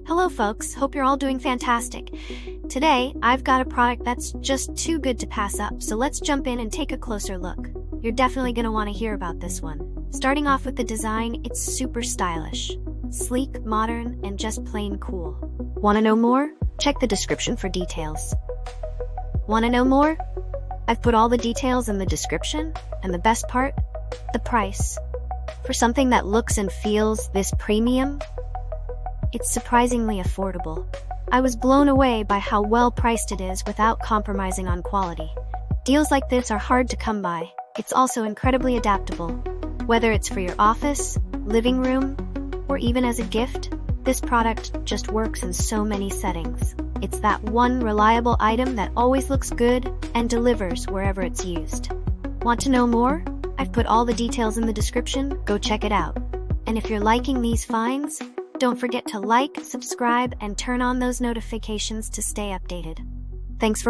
Hello folks, hope you're all doing fantastic. Today, I've got a product that's just too good to pass up, so let's jump in and take a closer look. You're definitely going to want to hear about this one. Starting off with the design, it's super stylish. Sleek, modern, and just plain cool. Want to know more? Check the description for details. Want to know more? I've put all the details in the description, and the best part? The price. For something that looks and feels this premium, it's surprisingly affordable. I was blown away by how well priced it is without compromising on quality. Deals like this are hard to come by. It's also incredibly adaptable. Whether it's for your office, living room, or even as a gift, this product just works in so many settings. It's that one reliable item that always looks good and delivers wherever it's used. Want to know more? I've put all the details in the description, go check it out. And if you're liking these finds, don't forget to like, subscribe, and turn on those notifications to stay updated. Thanks for watching.